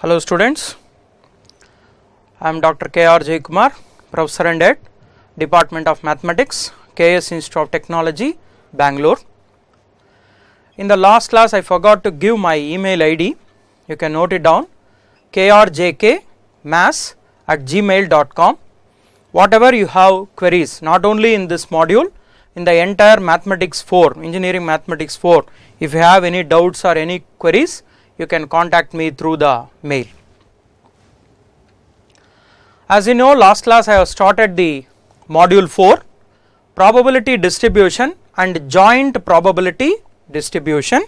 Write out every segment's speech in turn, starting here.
Hello students, I am Dr. K.R. Jayakumar, Professor and Head, Department of Mathematics, KS Institute of Technology, Bangalore. In the last class I forgot to give my email ID, you can note it down, krjkmaths@gmail.com. Whatever you have queries, not only in this module, in the entire Mathematics 4, Engineering Mathematics 4, if you have any doubts or any queries, you can contact me through the mail. As you know, last class I have started the module 4, probability distribution and joint probability distribution.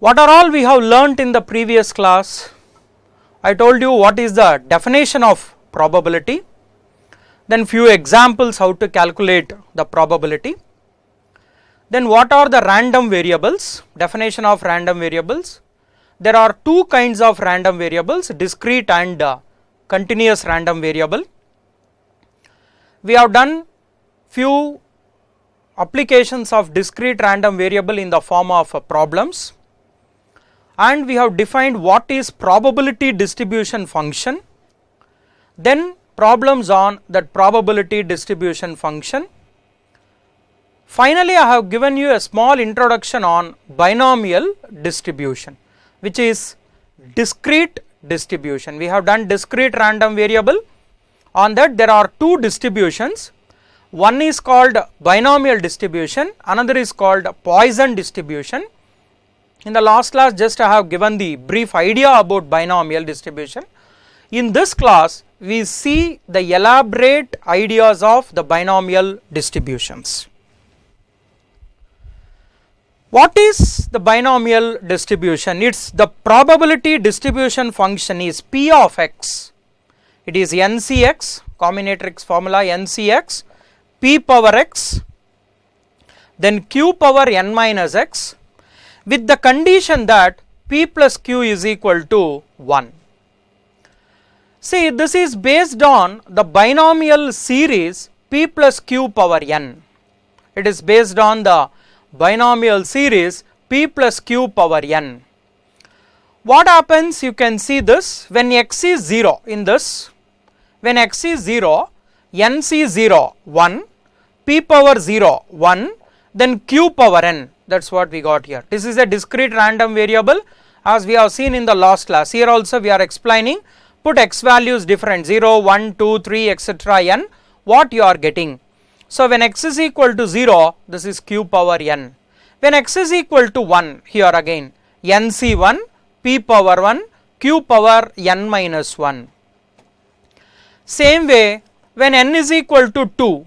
What are all we have learnt in the previous class? I told you what is the definition of probability, then few examples how to calculate the probability. Then what are the random variables, definition of random variables. There are two kinds of random variables, discrete and continuous random variable. We have done few applications of discrete random variable in the form of problems, and we have defined what is probability distribution function, then problems on that probability distribution function. Finally, I have given you a small introduction on binomial distribution, which is discrete distribution. We have done discrete random variable. On that there are two distributions. One is called binomial distribution, another is called Poisson distribution. In the last class just I have given the brief idea about binomial distribution. In this class we see the elaborate ideas of the binomial distributions. What is the binomial distribution? It's the probability distribution function is P of x. It is NCX, combinatorics formula NCX, P power x, then Q power n minus x, with the condition that P plus Q is equal to 1. See, this is based on the binomial series P plus Q power n. It is based on the binomial series P plus Q power n. What happens? You can see this when x is 0 in this, when x is 0, nc 0 1, P power 0 1, then Q power n, that is what we got here. This is a discrete random variable as we have seen in the last class. Here also we are explaining, put x values different 0, 1, 2, 3 etc. n, what you are getting. So when x is equal to 0, this is Q power n. When x is equal to 1, here again nc1, P power 1, Q power n minus 1. Same way when n is equal to 2,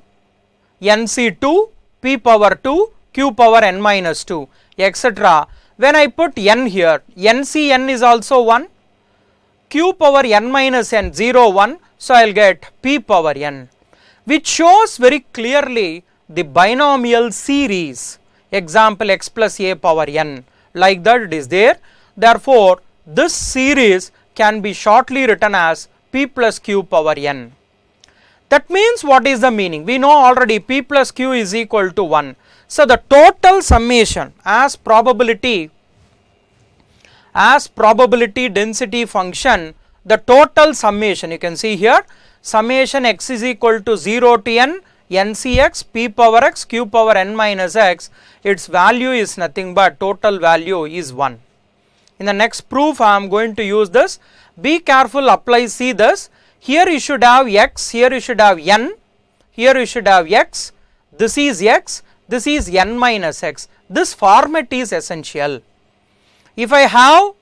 nc2, P power 2, Q power n minus 2 etc. When I put n here, ncn is also 1, Q power n minus n 0 1, so I will get P power n, which shows very clearly the binomial series, example x plus a power n, like that it is there. Therefore, this series can be shortly written as P plus Q power n. That means what is the meaning? We know already P plus Q is equal to 1. So, the total summation as probability density function, the total summation you can see here, summation x is equal to 0 to n, ncx, P power x, Q power n minus x, its value is nothing but total value is 1. In the next proof I am going to use this. Be careful, apply, see this. Here you should have x, here you should have n, here you should have x, this is x, this is n minus x. This format is essential. If I have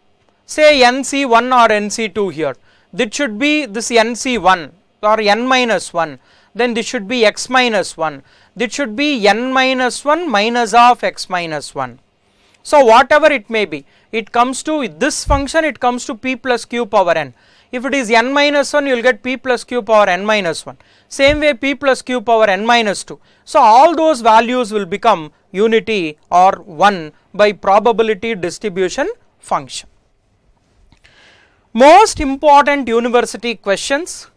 say nc1 or nc2 here, this should be this nc1 or n minus 1, then this should be x minus 1, this should be n minus 1 minus of x minus 1. So whatever it may be, it comes to this function, it comes to P plus Q power n. If it is n minus 1, you will get P plus Q power n minus 1. Same way P plus Q power n minus 2. So all those values will become unity or 1 by probability distribution function. Most important university questions.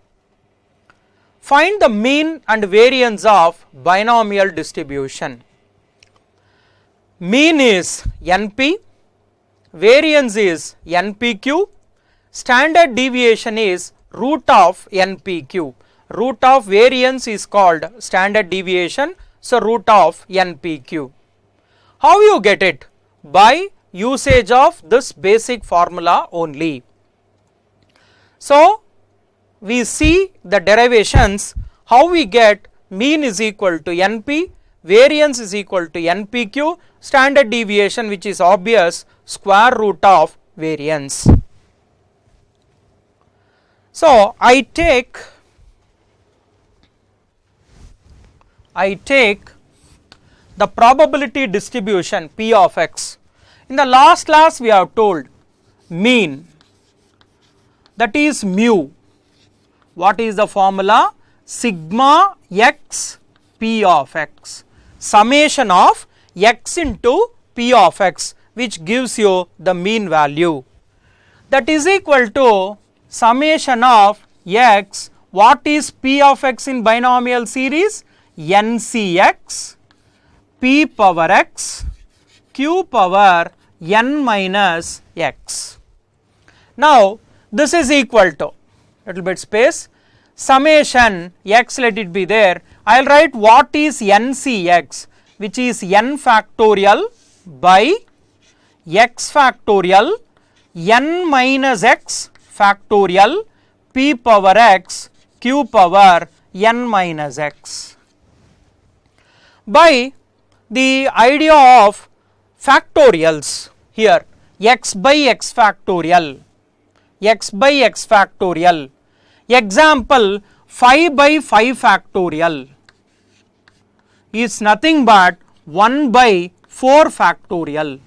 Find the mean and variance of binomial distribution. Mean is NP, variance is NPQ, standard deviation is root of NPQ. Root of variance is called standard deviation, so root of NPQ. How you get it? By usage of this basic formula only. So we see the derivations, how we get mean is equal to NP, variance is equal to NPQ, standard deviation, which is obvious, square root of variance. So I take the probability distribution P of x. In the last class we have told mean, that is mu. What is the formula? Sigma x P of x, summation of x into P of x, which gives you the mean value. That is equal to summation of x. What is P of x in binomial series? NCx P power x Q power n minus x. Now this is equal to, little bit space, summation x, let it be there. I will write what is NCx, which is n factorial by x factorial n minus x factorial P power x Q power n minus x. By the idea of factorials here, x by x factorial, x by x factorial. Example, 5 by 5 factorial is nothing but 1 by 4 factorial,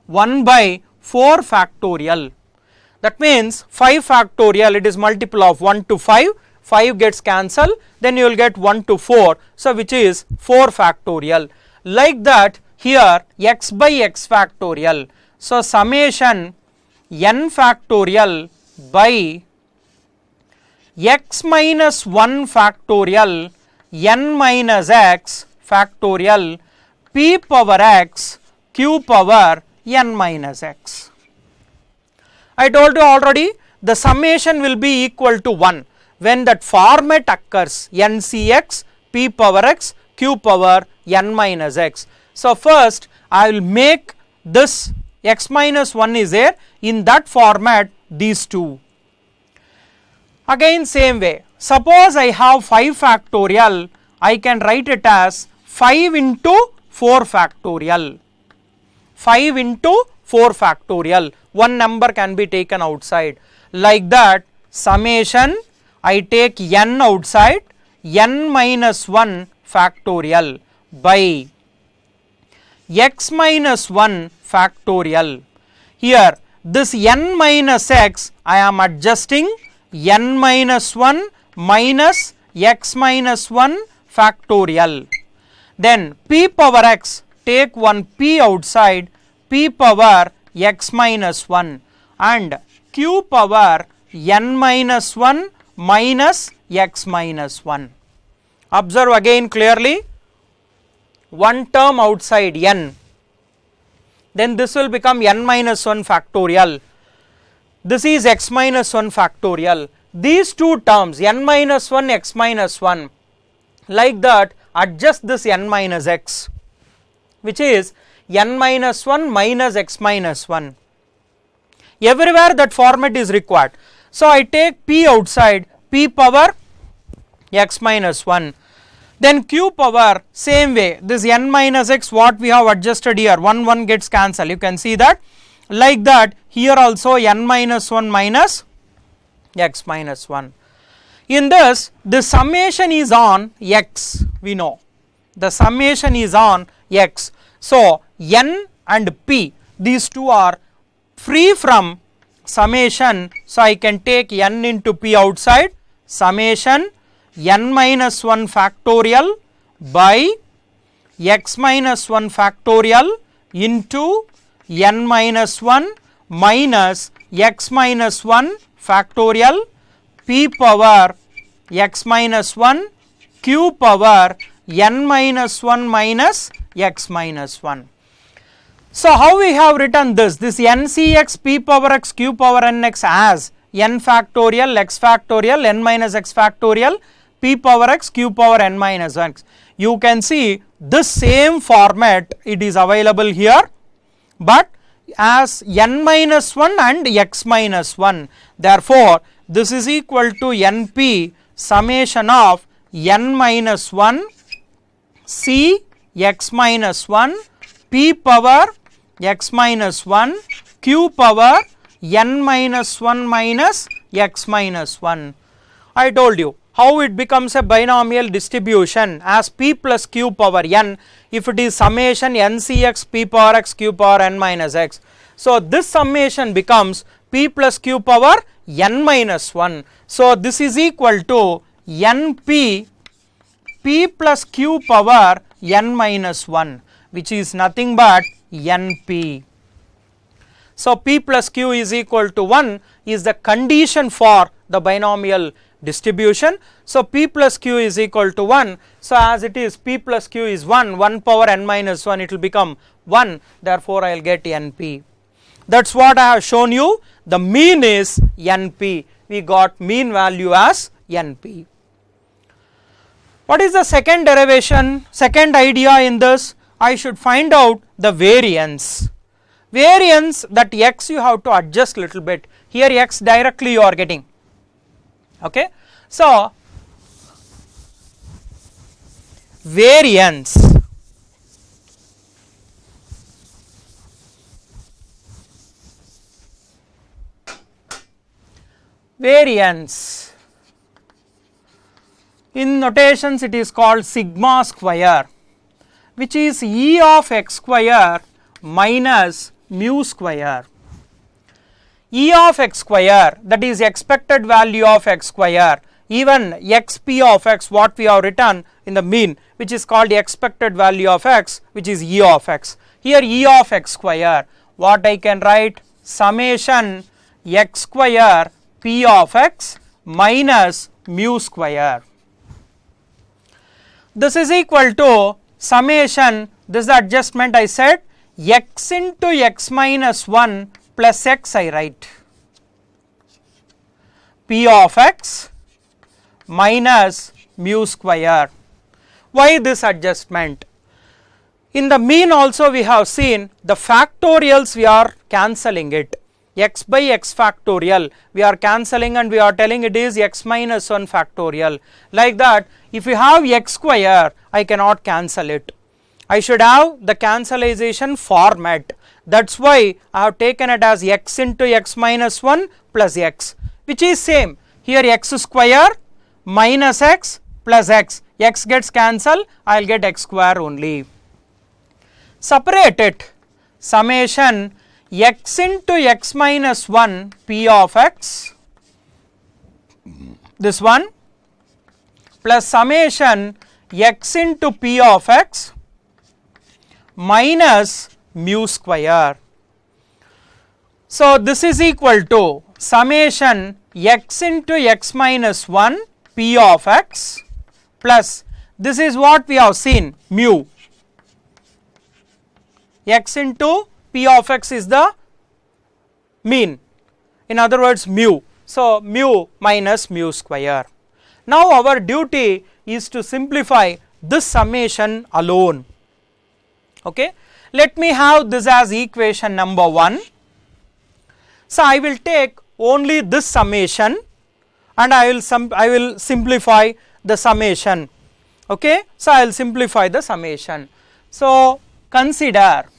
1 by 4 factorial. That means 5 factorial, it is multiple of 1 to 5, 5 gets cancelled, then you will get 1 to 4, so which is 4 factorial. Like that here x by x factorial, so summation n factorial by x minus 1 factorial n minus x factorial P power x Q power n minus x. I told you already, the summation will be equal to 1 when that format occurs, NCx P power x Q power n minus x. So first I will make this x minus 1 is there, in that format these two. Again same way, suppose I have 5 factorial, I can write it as 5 into 4 factorial, 5 into 4 factorial, one number can be taken outside. Like that summation, I take n outside, n minus 1 factorial by x minus 1 factorial. Here this n minus x I am adjusting, n minus 1 minus x minus 1 factorial. Then P power x, take one P outside, P power x minus 1 and Q power n minus 1 minus x minus 1. Observe again clearly, one term outside n, then this will become n minus 1 factorial, this is x minus 1 factorial. These two terms n minus 1 x minus 1, like that adjust this n minus x, which is n minus 1 minus x minus 1. Everywhere that format is required. So I take P outside, P power x minus 1, then Q power same way, this n minus x what we have adjusted here, 1 gets cancelled, you can see that. Like that here also n minus 1 minus x minus 1. In this, the summation is on x, we know the summation is on x. So n and p, these two are free from summation, so I can take n into p outside, summation n minus 1 factorial by x minus 1 factorial into n minus 1 minus x minus 1 factorial p power x minus 1 q power n minus 1 minus x minus 1. So how we have written this ncx p power x q power nx as n factorial x factorial n minus x factorial p power x q power n minus x. You can see this same format it is available here, but as n minus 1 and x minus 1. Therefore, this is equal to np summation of n minus 1 c x minus 1 p power x minus 1 q power n minus 1 minus x minus 1. I told you how it becomes a binomial distribution as p plus q power n if it is summation ncx p power x q power n minus x. So, this summation becomes p plus q power n minus 1. So, this is equal to np p plus q power n minus 1, which is nothing but np. So, p plus q is equal to 1 is the condition for the binomial distribution. So, p plus q is equal to 1. So, as it is p plus q is 1, 1 power n minus 1 it will become 1, therefore, I will get np. That is what I have shown you. The mean is np, we got mean value as np. What is the second derivation, second idea in this? I should find out the variance. Variance, that x you have to adjust little bit, here x directly you are getting, okay. So, variance, variance in notations it is called sigma square, which is E of x square minus mu square. E of x square, that is expected value of x square, even xp of x what we have written in the mean, which is called the expected value of x, which is E of x. Here E of x square, what I can write, summation x square p of x minus mu square. This is equal to summation, this is the adjustment I said, x into x minus 1 plus x I write, p of x minus mu square. Why this adjustment? In the mean also we have seen the factorials we are cancelling it, x by x factorial we are cancelling and we are telling it is x minus 1 factorial. Like that, if you have x square I cannot cancel it, I should have the cancellation format. That is why I have taken it as x into x minus 1 plus x, which is same. Here x square minus x plus x, x gets cancelled, I will get x square only. Separate it, summation x into x minus 1 p of x, this one, plus summation x into p of x minus mu square. So, this is equal to summation x into x minus 1 p of x plus this is what we have seen, mu, x into p of x is the mean, in other words mu. So, mu minus mu square. Now, our duty is to simplify this summation alone. Okay. Let me have this as equation number 1. So, I will take only this summation and I will simplify the summation. Okay. So, I will simplify the summation. So, consider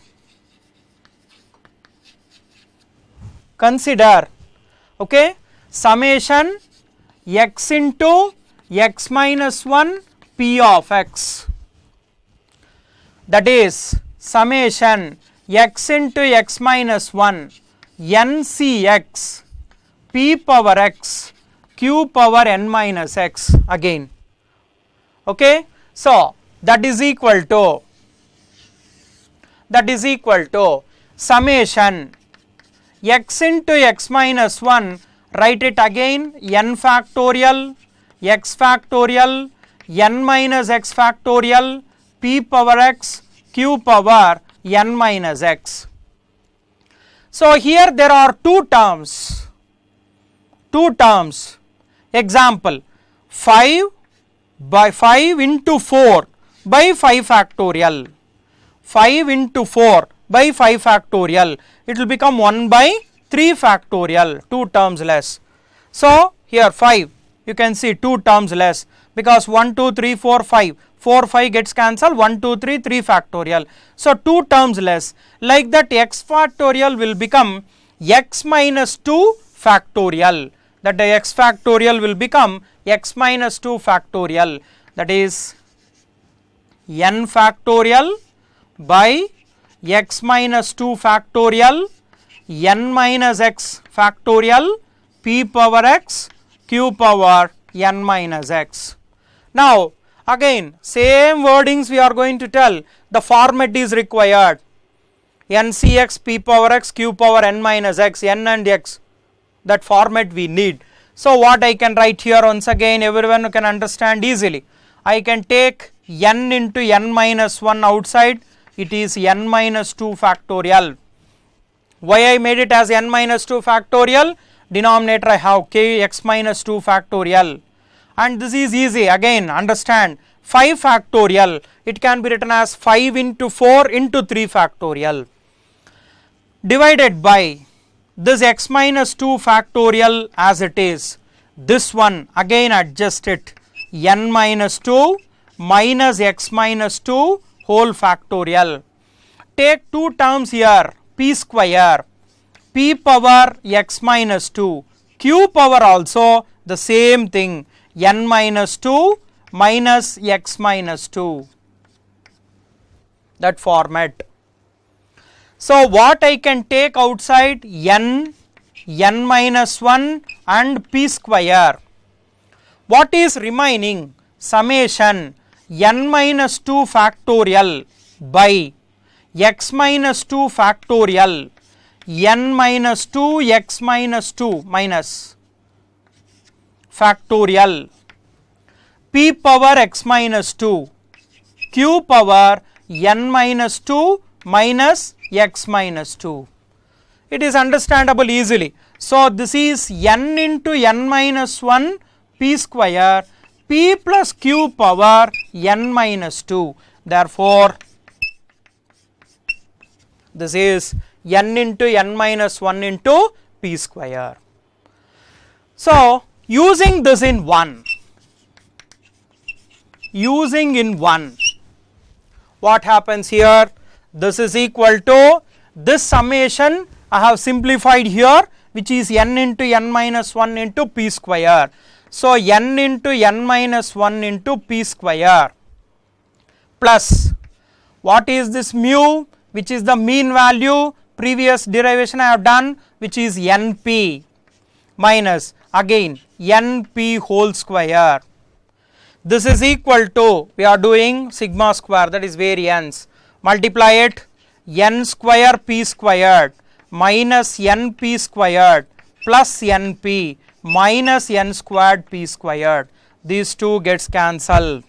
okay, summation x into x minus 1 p of x, that is summation x into x minus 1 ncx p power x q power n minus x again. Okay. So, that is equal to summation x into x minus 1, write it again, n factorial x factorial n minus x factorial p power x q power n minus x. So here there are two terms. Example, 5 by 5 into 4 by 5 factorial. 5 into 4 by 5 factorial. It will become 1 by 3 factorial, 2 terms less. So here 5, you can see 2 terms less, because 1, 2, 3, 4, 5. 4, 5 gets cancelled, 1, 2, 3, 3 factorial. So 2 terms less. Like that, x factorial will become x minus 2 factorial. That the x factorial will become x minus 2 factorial. That is n factorial by x minus 2 factorial, n minus x factorial, p power x, q power n minus x. Now again same wordings we are going to tell, the format is required, ncx, p power x, q power n minus x, n and x, that format we need. So what I can write here, once again everyone can understand easily, I can take n into n minus 1 outside, it is n minus 2 factorial. Why I made it as n minus 2 factorial? Denominator I have k x minus 2 factorial, and this is easy, again understand, 5 factorial, it can be written as 5 into 4 into 3 factorial, divided by this x minus 2 factorial as it is, this one again adjust it, n minus 2 minus x minus 2 whole factorial. Take 2 terms here, p square, p power x minus 2, q power also the same thing, n minus 2 minus x minus 2, that format. So what I can take outside, n minus 1 and p square. What is remaining? Summation n minus 2 factorial by x minus 2 factorial, n minus 2 x minus 2 minus factorial, p power x minus 2, q power n minus 2 minus x minus 2. It is understandable easily. So this is n into n minus 1 p square, p plus q power n minus 2. Therefore this is n into n minus 1 into p square. So using this in 1, what happens here? This is equal to this summation I have simplified here, which is n into n minus 1 into p square. So n into n minus 1 into p square plus, what is this mu, which is the mean value, previous derivation I have done, which is np, minus again np whole square. This is equal to, we are doing sigma square, that is variance, multiply it, n square p squared minus np squared plus np minus n squared p squared. These two gets cancelled.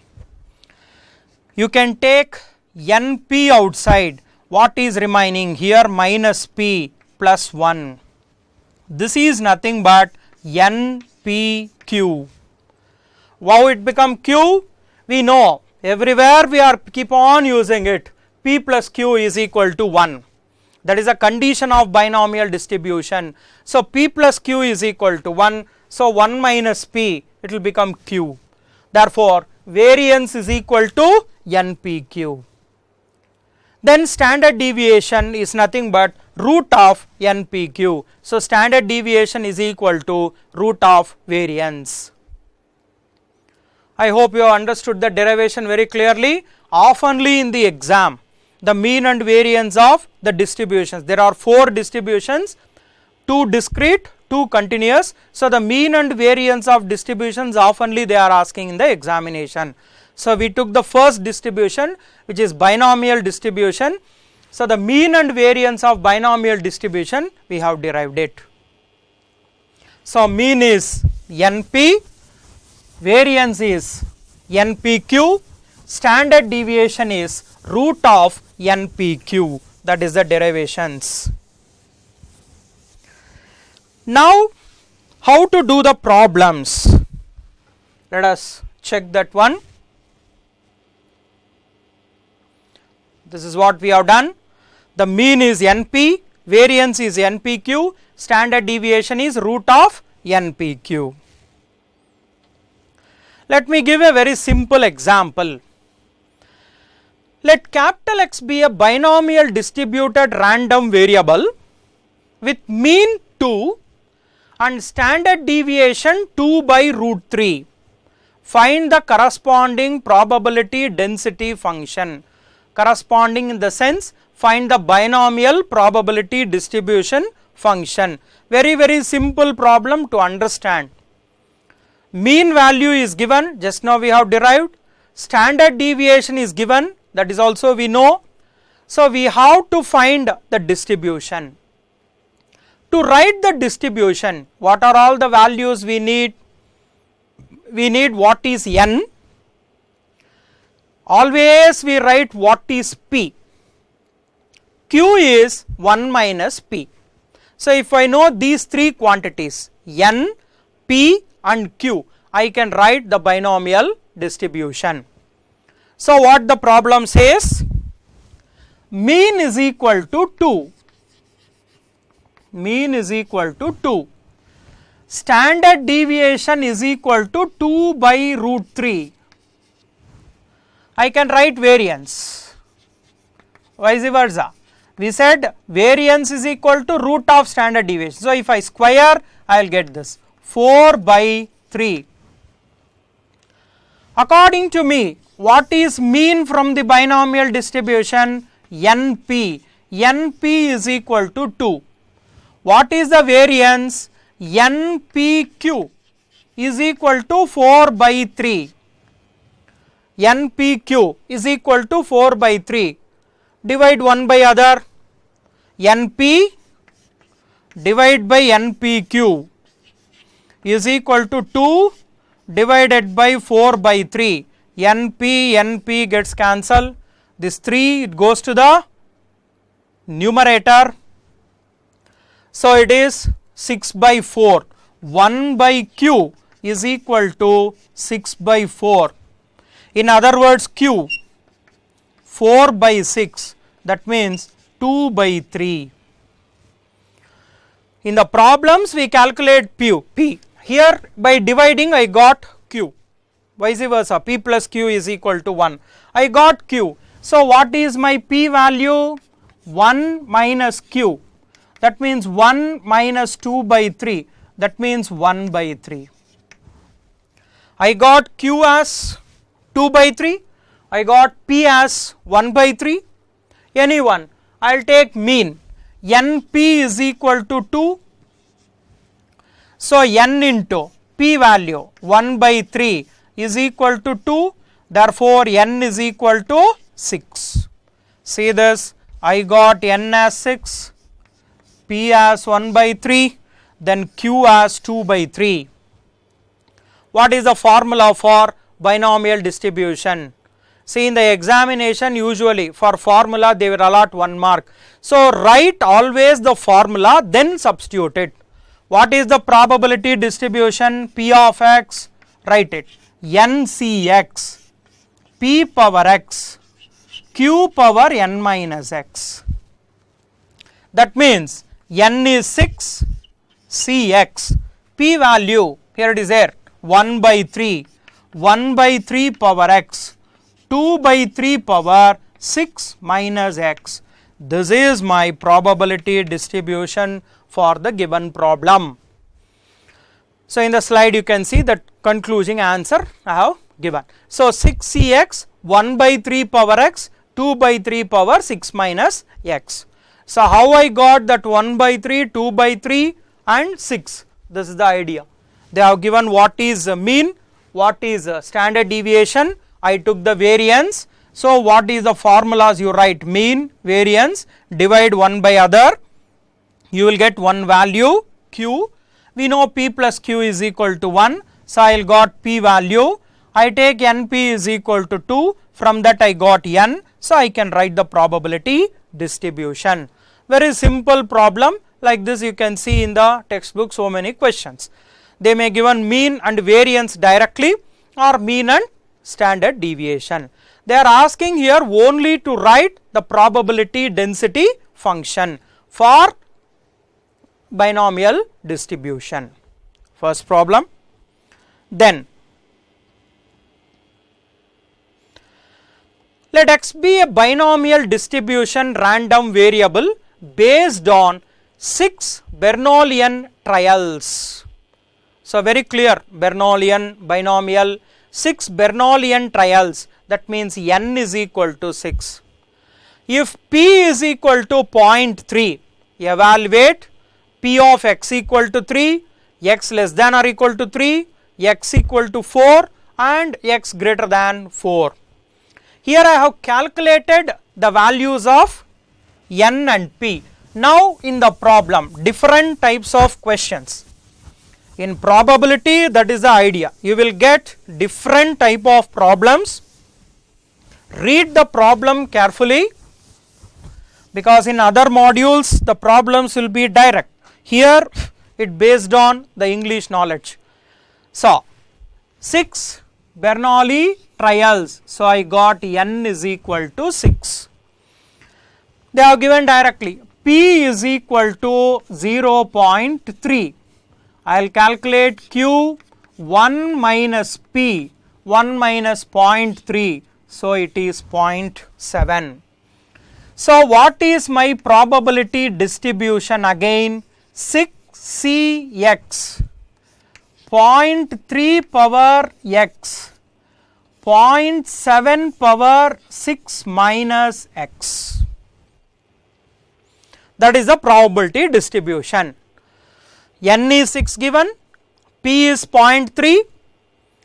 You can take np outside. What is remaining here? Minus p plus 1. This is nothing but npq. How it become q? We know, everywhere we are keep on using it. P plus q is equal to 1. That is a condition of binomial distribution. So p plus q is equal to 1. So 1 minus p, it will become q. Therefore variance is equal to npq. Then standard deviation is nothing but root of npq. So standard deviation is equal to root of variance. I hope you have understood the derivation very clearly. Oftenly in the exam, the mean and variance of the distributions, there are 4 distributions, 2 discrete, 2 continuous. So the mean and variance of distributions oftenly they are asking in the examination. So we took the first distribution, which is binomial distribution. So the mean and variance of binomial distribution we have derived it. So mean is np, variance is npq, standard deviation is root of npq. that is the derivations. Now how to do the problems? Let us check that one. This is what we have done. The mean is NP, variance is NPQ, standard deviation is root of NPQ. Let me give a very simple example. Let capital X be a binomial distributed random variable with mean 2 and standard deviation 2 by root 3. Find the corresponding probability density function. Corresponding in the sense, find the binomial probability distribution function. Very simple problem to understand. Mean value is given, just now we have derived. Standard deviation is given, that is also we know. So we have to find the distribution. To write the distribution, what are all the values we need? We need what is n. Always we write what is p. Q is 1 minus p. So if I know these three quantities n, p and q, I can write the binomial distribution. So what the problem says? Mean is equal to 2. Mean is equal to 2. Standard deviation is equal to 2 by root 3. I can write variance, vice versa. We said variance is equal to root of standard deviation. So if I square, I will get this 4 by 3. According to me, what is mean from the binomial distribution? NP. NP is equal to 2. What is the variance? NPQ is equal to 4 by 3. NPQ is equal to 4 by 3. Divide one by other. NP divided by NPQ is equal to 2 divided by 4 by 3. NP gets cancelled. This 3 it goes to the numerator. So it is 6 by 4. 1 by Q is equal to 6 by 4. In other words, Q 4 by 6, that means 2 by 3. In the problems we calculate P. Here by dividing I got Q. Vice versa, P plus Q is equal to 1. I got Q. So what is my P value? 1 minus Q. That means 1 minus 2 by 3. That means 1 by 3. I got Q as 2 by 3. I got P as 1 by 3. Anyone, I will take mean. NP is equal to 2. So n into P value 1 by 3 is equal to 2. Therefore n is equal to 6. See this, I got n as 6, P as 1 by 3, then Q as 2 by 3. What is the formula for binomial distribution? See, in the examination usually for formula they will allot 1 mark. So write always the formula, then substitute it. What is the probability distribution? P of x, write it, NCX, P power x, Q power n minus x. That means n is 6, Cx, P value, here it is there, 1 by 3, 1 by 3 power x, 2 by 3 power 6 minus x. This is my probability distribution for the given problem. So in the slide you can see that concluding answer I have given. So 6Cx, 1 by 3 power x, 2 by 3 power 6 minus x. So how I got that 1 by 3, 2 by 3 and 6? This is the idea. They have given what is mean, what is standard deviation, I took the variance. So what is the formulas? You write mean, variance, divide one by other, you will get one value Q. We know P plus Q is equal to 1. So I will got P value. I take NP is equal to 2, from that I got N, so I can write the probability distribution. Very simple problem, like this you can see in the textbook so many questions. They may given mean and variance directly or mean and standard deviation. They are asking here only to write the probability density function for binomial distribution. First problem. Then let X be a binomial distribution random variable based on 6 Bernolian trials. So very clear, Bernolian, binomial, 6 Bernolian trials, that means n is equal to 6. If p is equal to 0.3, evaluate p of x equal to 3, x less than or equal to 3, x equal to 4 and x greater than 4. Here I have calculated the values of n and p. Now in the problem, different types of questions. In probability, that is the idea, you will get different type of problems. Read the problem carefully, because in other modules the problems will be direct. Here it based on the English knowledge. So 6 Bernoulli trials, so I got n is equal to 6. They have given directly p is equal to 0.3. I will calculate q 1 minus p, 1 minus 0.3, so it is 0.7. So what is my probability distribution again? 6cx, 0.3 power x, 0.7 power 6 minus x. That is the probability distribution. N is 6 given, P is 0.3,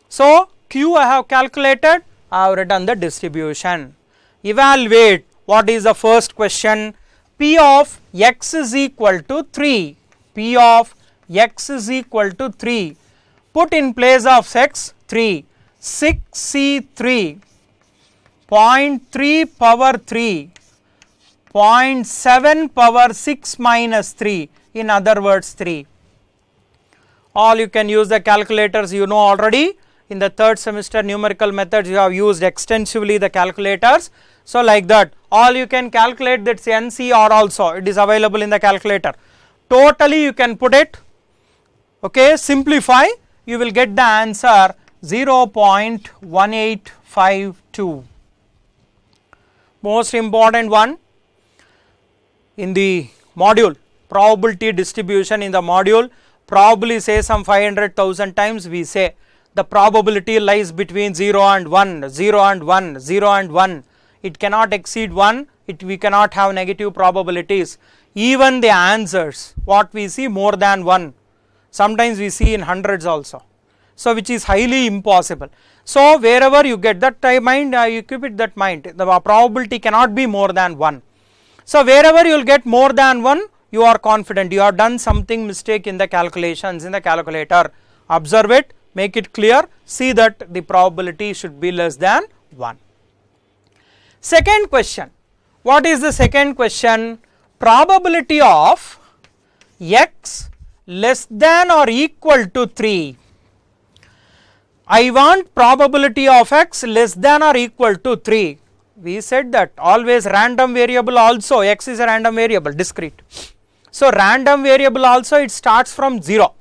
so Q I have calculated, I have written the distribution. Evaluate, what is the first question? P of x is equal to 3, P of x is equal to 3, put in place of x 3, 6C3, 0.3 power 3, 0.7 power 6 minus 3, in other words 3. All you can use the calculators, you know already. In the third semester numerical methods you have used extensively the calculators. So like that, all you can calculate, that's NCR also, it is available in the calculator. Totally you can put it, okay, simplify, you will get the answer 0.1852. Most important one in the module, probability distribution in the module, probably say some 500,000 times we say the probability lies between 0 and 1, 0 and 1, 0 and 1. It cannot exceed 1, we cannot have negative probabilities. Even the answers, what we see more than 1, sometimes we see in hundreds also. So which is highly impossible. So wherever you get that mind, you keep it that mind, the probability cannot be more than 1. So wherever you will get more than 1, you are confident you have done something mistake in the calculations in the calculator. Observe it, make it clear, see that the probability should be less than 1. Second question, what is the second question? Probability of x less than or equal to 3. I want probability of x less than or equal to 3. We said that always random variable also, x is a random variable, discrete. So random variable also it starts from 0,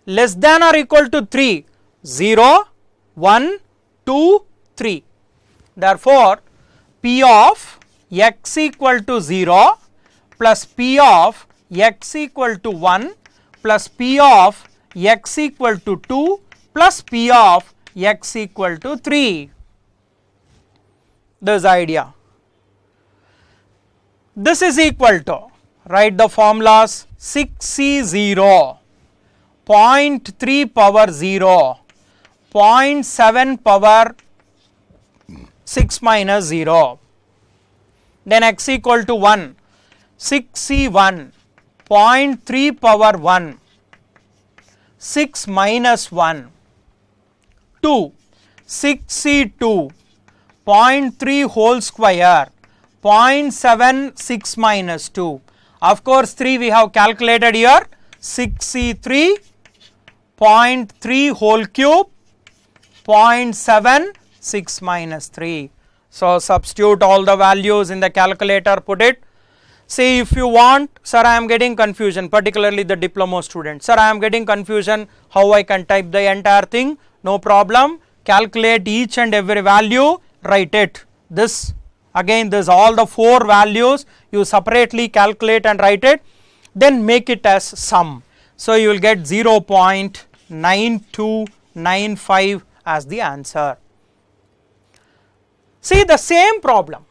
less than or equal to 3, 0, 1, 2, 3. Therefore, P of x equal to 0 plus P of x equal to 1 plus P of x equal to 2 plus P of x equal to 3. This idea. This is equal to, write the formulas, 6C0, 0.3 power 0, 0.7 power 6 minus 0, then x equal to 1, 6C1, 0.3 power 1, 6 minus 1, 2, 6C2, 0.3 whole square, 0.76 minus 2. Of course, 3 we have calculated here, 6C3, 0.3 whole cube, 0.76 minus 3. So, substitute all the values in the calculator, put it. See, if you want, sir, I am getting confusion, particularly the diploma student. Sir, I am getting confusion how I can type the entire thing. No problem. Calculate each and every value, write it. This again, this all the 4 values you separately calculate and write it, then make it as sum. So, you will get 0.9295 as the answer. See, the same problem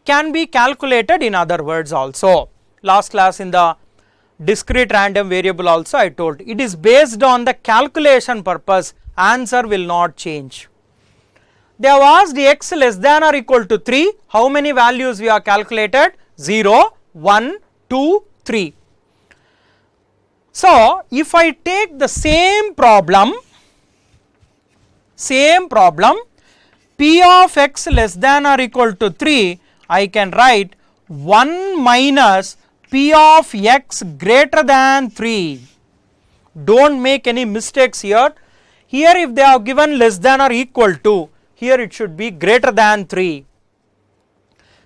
can be calculated in other words also. Last class in the discrete random variable also I told, it is based on the calculation purpose, answer will not change. They have asked x less than or equal to 3, how many values we have calculated? 0, 1, 2, 3. So, if I take the same problem, p of x less than or equal to 3, I can write 1 minus p of x greater than 3. Do not make any mistakes here. Here if they have given less than or equal to, here it should be greater than 3.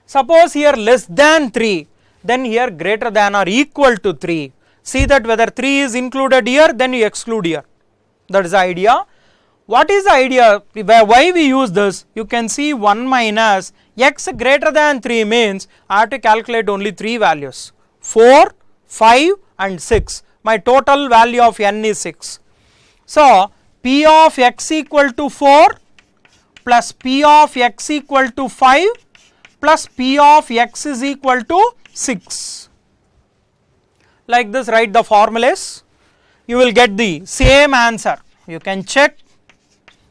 Suppose here less than 3, then here greater than or equal to 3. See that whether 3 is included here, then you exclude here. That is the idea. What is the idea? Why we use this? You can see 1 minus x greater than 3 means I have to calculate only 3 values, 4, 5 and 6. My total value of n is 6. So, p of x equal to 4 plus p of x equal to 5 plus p of x is equal to 6. Like this, write the formulas, you will get the same answer. You can check,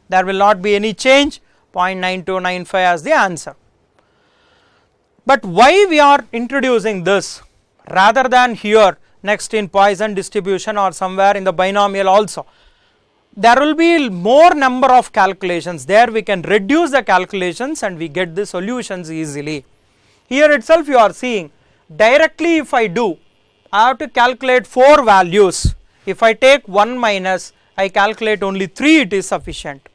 there will not be any change, 0.9295 as the answer. But why we are introducing this rather than here next in Poisson distribution or somewhere in the binomial also? There will be more number of calculations, there we can reduce the calculations and we get the solutions easily. Here itself you are seeing, directly if I do, I have to calculate 4 values. If I take 1 minus, I calculate only 3, it is sufficient.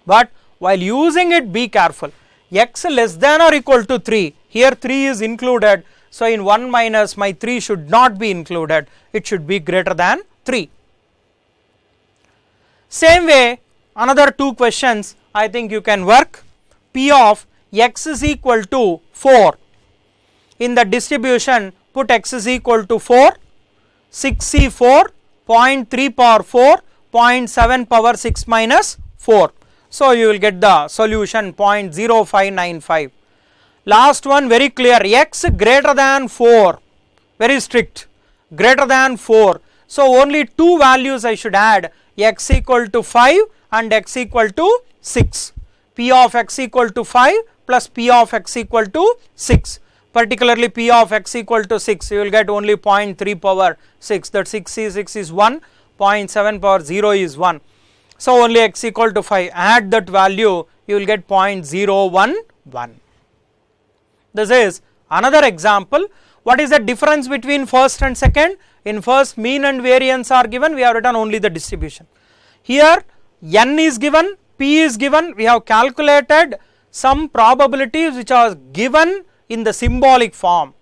But while using it, be careful, x less than or equal to 3, here 3 is included, so in 1 minus my 3 should not be included, it should be greater than 3. Same way, another 2 questions I think you can work. P of x is equal to 4, in the distribution put x is equal to 4, 6C4, 0.3 power 4, 0.7 power 6 minus 4. So, you will get the solution 0.0595. Last one very clear, x greater than 4, very strict, greater than 4. So, only 2 values I should add, x equal to 5 and x equal to 6. P of x equal to 5 plus P of x equal to 6. Particularly P of x equal to 6, you will get only 0.3 power 6, that 6 is 1, 0.7 power 0 is 1. So, only x equal to 5, add that value, you will get 0.011. This is another example. What is the difference between first and second? In first, mean and variance are given, we have written only the distribution. Here n is given, p is given, we have calculated some probabilities which are given in the symbolic form.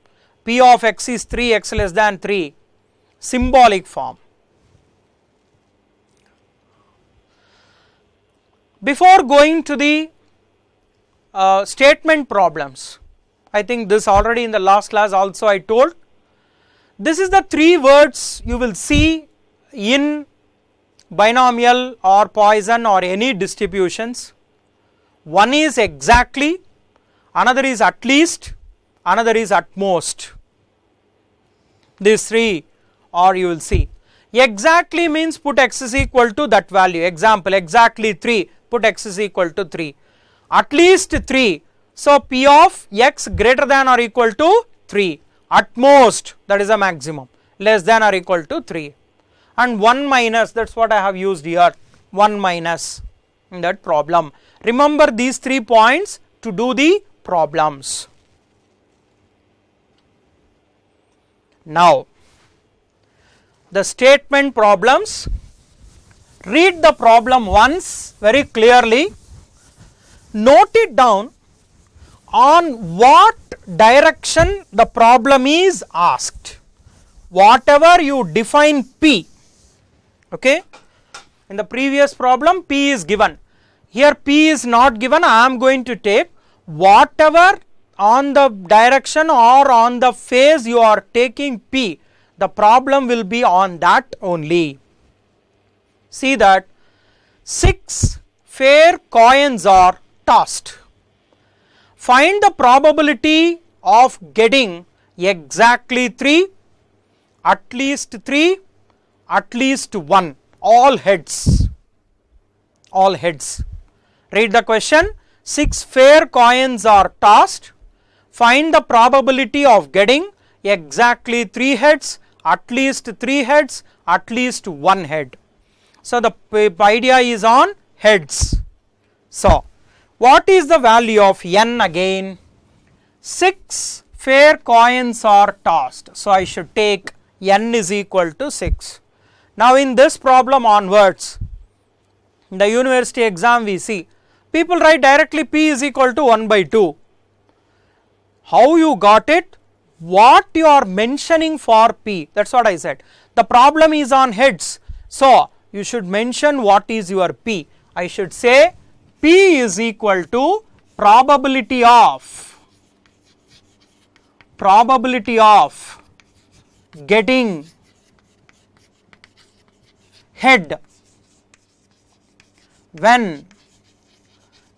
P of x is 3, x less than 3, symbolic form. Before going to the statement problems, I think this already in the last class also I told, this is the 3 words you will see in binomial or Poisson or any distributions. One is exactly, another is at least, another is at most. These 3 or you will see. Exactly means put x is equal to that value, example exactly 3, put x is equal to 3. At least 3, so P of x greater than or equal to 3, at most, that is a maximum, less than or equal to 3. And 1 minus, that is what I have used here, 1 minus in that problem. Remember these 3 points to do the problems. Now, the statement problems, read the problem once very clearly, note it down on what direction the problem is asked. Whatever you define P, okay, in the previous problem P is given, here P is not given, I am going to take whatever on the direction or on the phase you are taking P, the problem will be on that only. See that 6 fair coins are tossed. Find the probability of getting exactly 3, at least 3, at least 1, all heads, all heads. Read the question. 6 fair coins are tossed. Find the probability of getting exactly 3 heads, at least 3 heads, at least 1 head. So, the idea is on heads. So, what is the value of n again? 6 fair coins are tossed. So, I should take n is equal to 6. Now, in this problem onwards, in the university exam we see people write directly P is equal to 1 by 2. How you got it? What you are mentioning for P, that is what I said. The problem is on heads. So, you should mention what is your P. I should say P is equal to probability of getting head when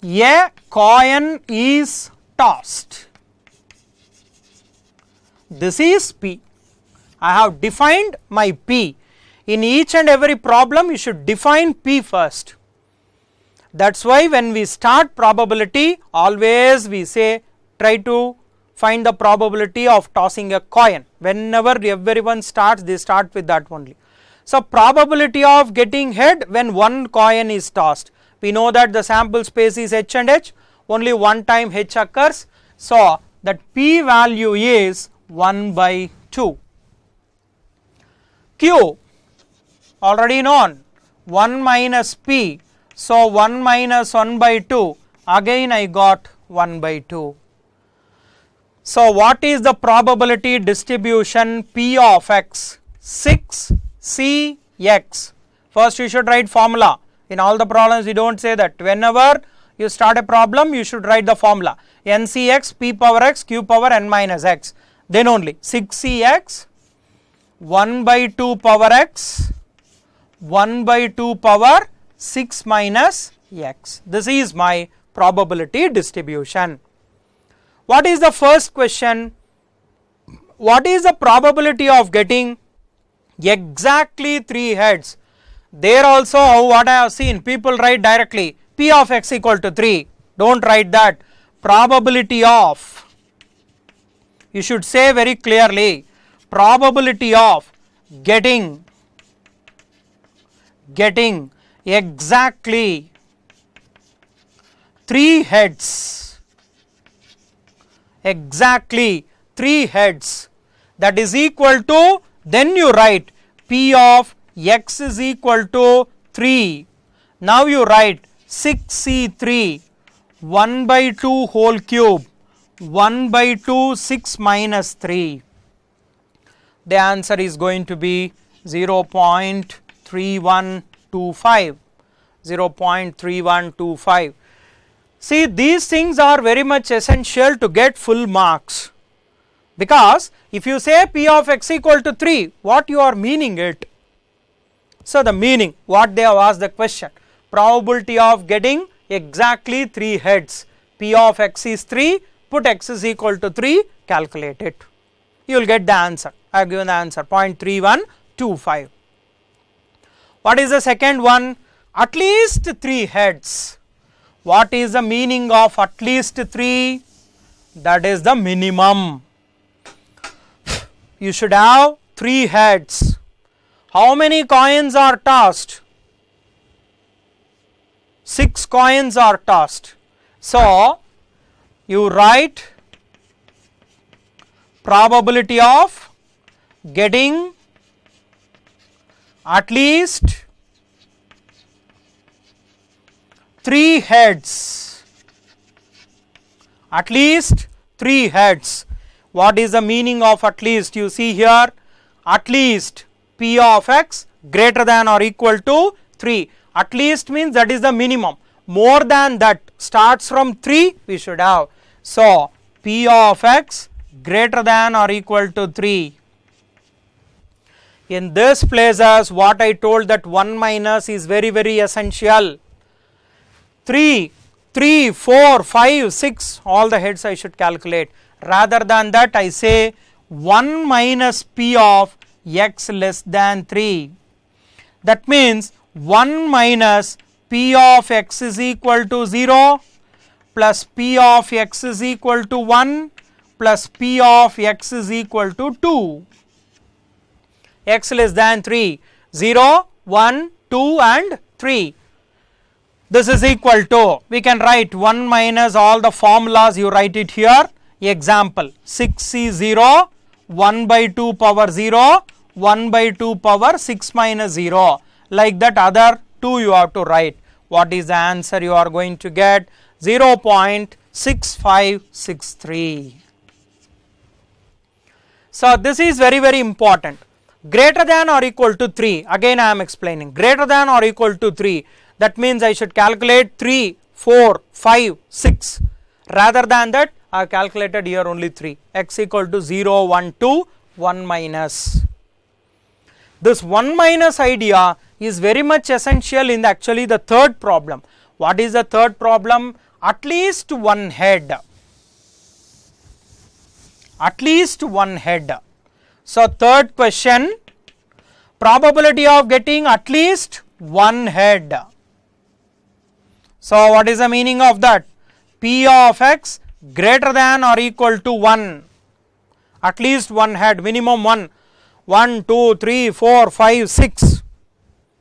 a coin is tossed. This is P. I have defined my P. In each and every problem you should define P first. That is why when we start probability, always we say try to find the probability of tossing a coin. Whenever everyone starts, they start with that only. So, probability of getting head when one coin is tossed. We know that the sample space is H and H, only one time H occurs. So, that P value is 1 by 2. Q already known, 1 minus P. So, 1 minus 1 by 2, again I got 1 by 2. So, what is the probability distribution P of x? 6 C x. First you should write formula. In all the problems we do not say that. Whenever you start a problem you should write the formula. NCX P power x Q power n minus x. Then only 6Cx 1 by 2 power x 1 by 2 power 6 minus x. This is my probability distribution. What is the first question? What is the probability of getting exactly 3 heads? There also what I have seen, people write directly P of x equal to 3. Do not write that. Probability of, you should say very clearly, probability of getting exactly 3 heads, exactly 3 heads, that is equal to, then you write P of x is equal to 3. Now you write 6C3 1 by 2 whole cube 1 by 2 6 minus 3. The answer is going to be 0.3125. 0.3125. See, these things are very much essential to get full marks, because if you say P of x equal to 3, what you are meaning it? So, the meaning what they have asked the question, probability of getting exactly 3 heads, P of x is 3, put x is equal to 3, calculate it, you will get the answer. I have given the answer 0.3125. What is the second one? At least 3 heads. What is the meaning of at least 3? That is the minimum. You should have 3 heads. How many coins are tossed? 6 coins are tossed. So you write probability of getting at least 3 heads. At least 3 heads. What is the meaning of at least? You see here, at least P of x greater than or equal to 3. At least means that is the minimum. More than that, starts from 3 we should have. So P of x greater than or equal to 3. In this places, what I told, that 1 minus is very essential. 3, 4, 5, 6, all the heads I should calculate. Rather than that, I say 1 minus P of x less than 3. That means 1 minus P of x is equal to 0 plus P of x is equal to 1 plus P of x is equal to 2. X less than 3, 0, 1, 2 and 3. This is equal to, we can write 1 minus all the formulas, you write it here. Example, 6 is 0, 1 by 2 power 0, 1 by 2 power 6 minus 0. Like that other 2 you have to write. What is the answer you are going to get? 0.6563. So this is very important. Greater than or equal to 3, again I am explaining, greater than or equal to 3, that means I should calculate 3, 4, 5, 6, rather than that I have calculated here only 3, x equal to 0, 1, 2, 1 minus. This 1 minus idea is very much essential in actually the third problem. What is the third problem? At least one head. At least one head. So third question, probability of getting at least one head. So what is the meaning of that? P of x greater than or equal to 1. At least one head, minimum 1. 1, 2, 3, 4, 5, 6.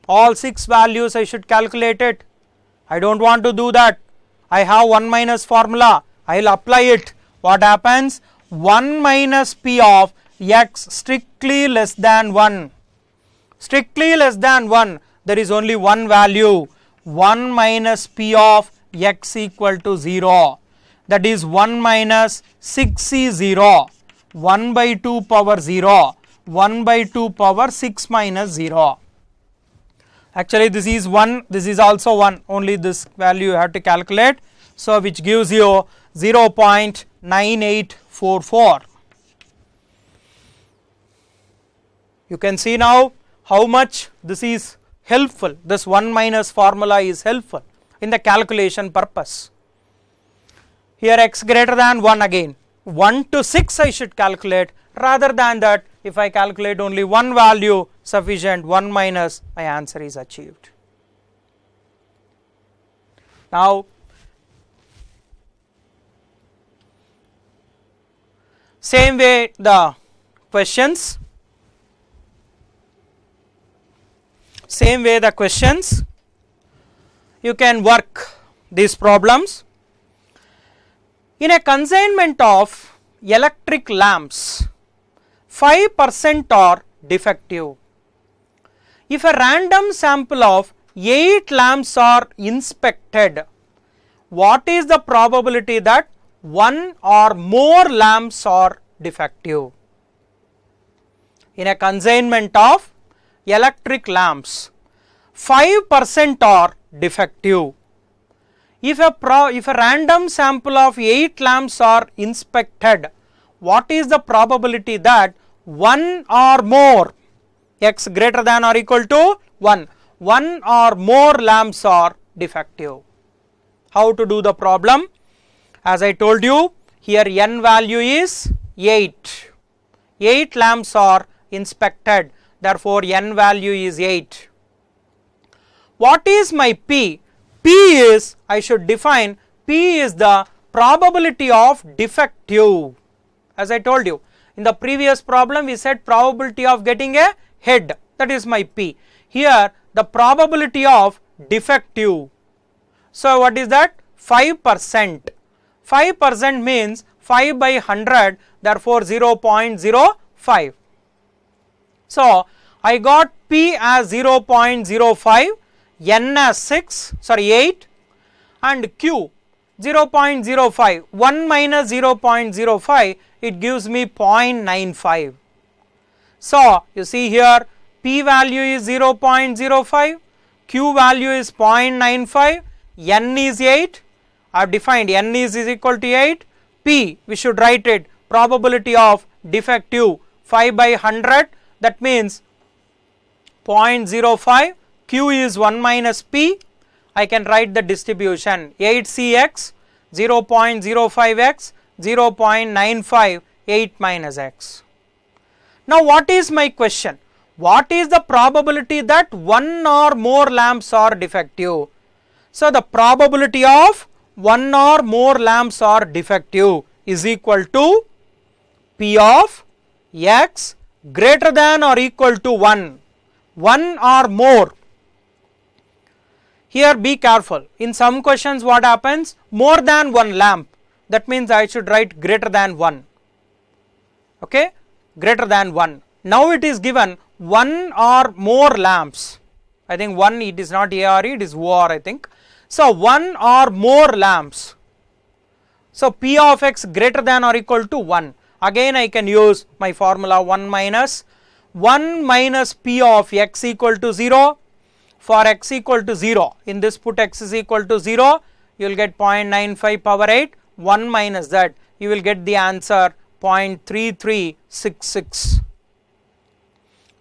All 6 values I should calculate it. I don't want to do that. I have 1 minus formula. I will apply it. What happens? 1 minus P of x strictly less than 1. Strictly less than 1. There is only one value. 1 minus P of x equal to 0. That is 1 minus 6 is 0. 1 by 2 power 0. 1 by 2 power 6 minus 0. Actually this is 1, this is also 1, only this value you have to calculate. So which gives you 0.9844. You can see now how much this is helpful. This 1 minus formula is helpful in the calculation purpose. Here x greater than 1 again. 1 to 6 I should calculate, rather than that if I calculate only one value sufficient, 1 minus, my answer is achieved. Now same way the questions, you can work these problems. In a consignment of electric lamps, 5% are defective. If a random sample of 8 lamps are inspected, what is the probability that one or more lamps are defective? In a consignment of electric lamps, 5% are defective. If a random sample of 8 lamps are inspected, what is the probability that one or more, x greater than or equal to 1, one or more lamps are defective? How to do the problem? As I told you, here n value is 8. 8 lamps are inspected, therefore n value is 8. What is my P? P is, I should define, P is the probability of defective. As I told you, in the previous problem we said probability of getting a head, that is my P. Here the probability of defective, So what is that? 5%. 5% means 5 by 100, therefore 0.05. So I got P as 0.05, N as 8 and Q 0.05. 1 minus 0.05, it gives me 0.95. So you see here P value is 0.05, Q value is 0.95, N is 8, I have defined N is equal to 8, P we should write it probability of defective 5 by 100, that means 0.05, Q is 1 minus P, I can write the distribution 8Cx, 0.05x, 0.95, 8 minus x. Now what is my question? What is the probability that one or more lamps are defective? So the probability of one or more lamps are defective is equal to P of x greater than or equal to 1. 1 or more. Here be careful, in some questions what happens? More than one lamp, that means I should write greater than 1, okay, greater than 1. Now it is given 1 or more lamps, I think 1, it is not ARE, it is OR I think. So 1 or more lamps, so P of x greater than or equal to 1, again I can use my formula 1 minus P of x equal to 0. For x equal to 0, in this put x is equal to 0, you will get 0.95 power 8, 1 minus that, you will get the answer 0.3366.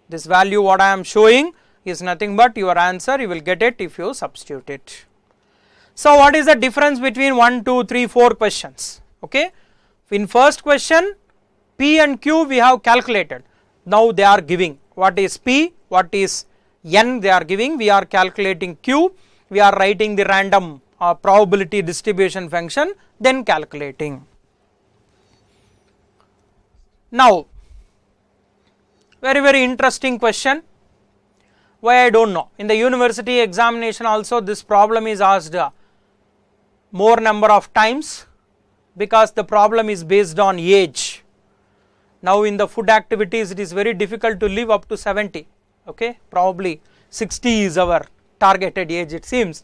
This value what I am showing is nothing but your answer, you will get it if you substitute it. So what is the difference between 1, 2, 3, 4 questions? Okay, in first question P and Q we have calculated, now they are giving what is P, what is N they are giving, we are calculating Q, we are writing the random probability distribution function, then calculating. Now very interesting question, why I do not know, in the university examination also this problem is asked more number of times because the problem is based on age. Now in the food activities it is very difficult to live up to 70. Okay, probably 60 is our targeted age it seems.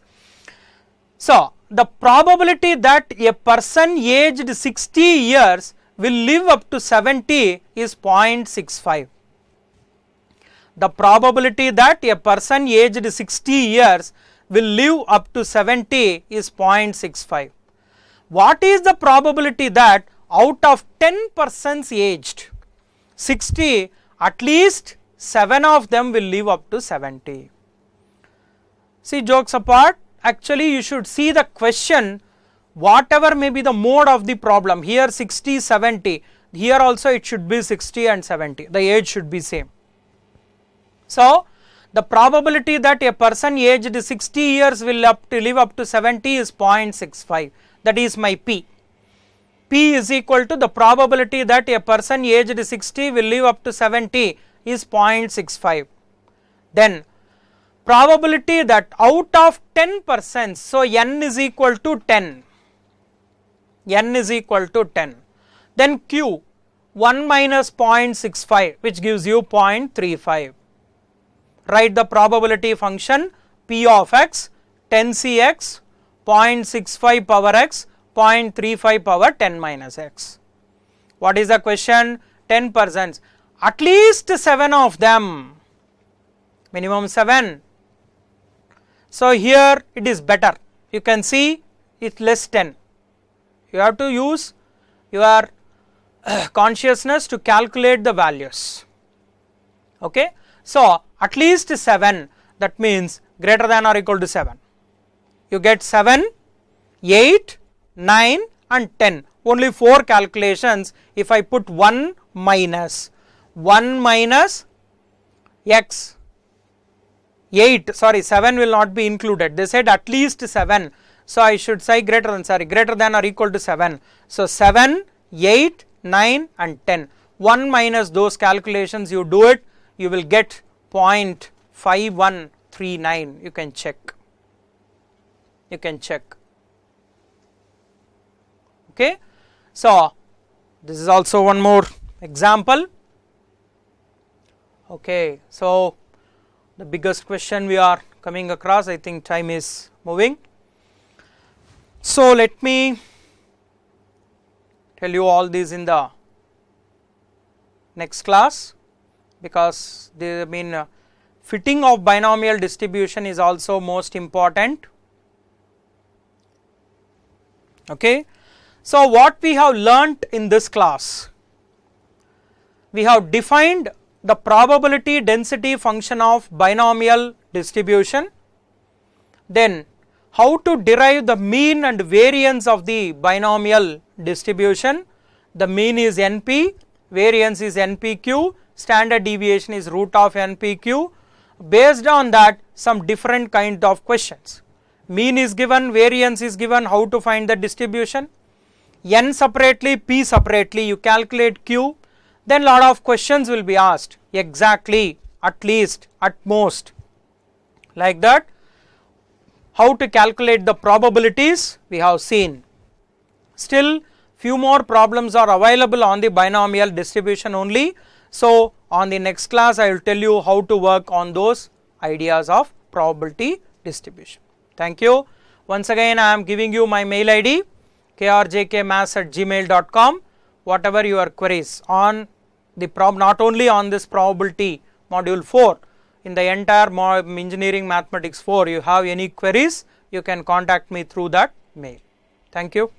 So the probability that a person aged 60 years will live up to 70 is 0.65. The probability that a person aged 60 years will live up to 70 is 0.65. What is the probability that out of 10 persons aged 60, at least 7 of them will live up to 70. See, jokes apart, actually you should see the question, whatever may be the mode of the problem, here 60, 70, here also it should be 60 and 70, the age should be same. So the probability that a person aged 60 years will live up to 70 is 0.65, that is my P. P is equal to the probability that a person aged 60 will live up to 70 is 0.65. Then probability that out of 10 persons, so N is equal to 10, N is equal to 10. Then Q 1 minus 0.65 which gives you 0.35. Write the probability function P of x 10Cx 0.65 power x 0.35 power 10 minus x. What is the question? 10 persons, at least 7 of them, minimum 7. So here it is better, you can see it less 10, you have to use your consciousness to calculate the values. Okay, so at least 7, that means greater than or equal to 7, you get 7, 8, 9 and 10, only 4 calculations. If I put 1 minus x 8, sorry 7 will not be included, they said at least 7, so I should say greater than or equal to 7. So 7, 8, 9 and 10, 1 minus those calculations you do it, you will get 0.5139, you can check. you can check. Okay. So, this is also one more example. Okay. So, the biggest question we are coming across, I think time is moving. So, let me tell you all these in the next class, because the fitting of binomial distribution is also most important. Okay. So, what we have learnt in this class, we have defined the probability density function of binomial distribution, then how to derive the mean and variance of the binomial distribution. The mean is NP, variance is NPQ, standard deviation is root of NPQ. Based on that, some different kind of questions. Mean is given, variance is given, how to find the distribution, N separately, P separately, you calculate Q, then lot of questions will be asked, exactly, at least, at most, like that. How to calculate the probabilities we have seen. Still few more problems are available on the binomial distribution only. So, on the next class I will tell you how to work on those ideas of probability distribution. Thank you. Once again I am giving you my mail ID krjkmaths@gmail.com. Whatever your queries on the not only on this probability module 4, in the entire engineering mathematics 4, you have any queries, you can contact me through that mail. Thank you.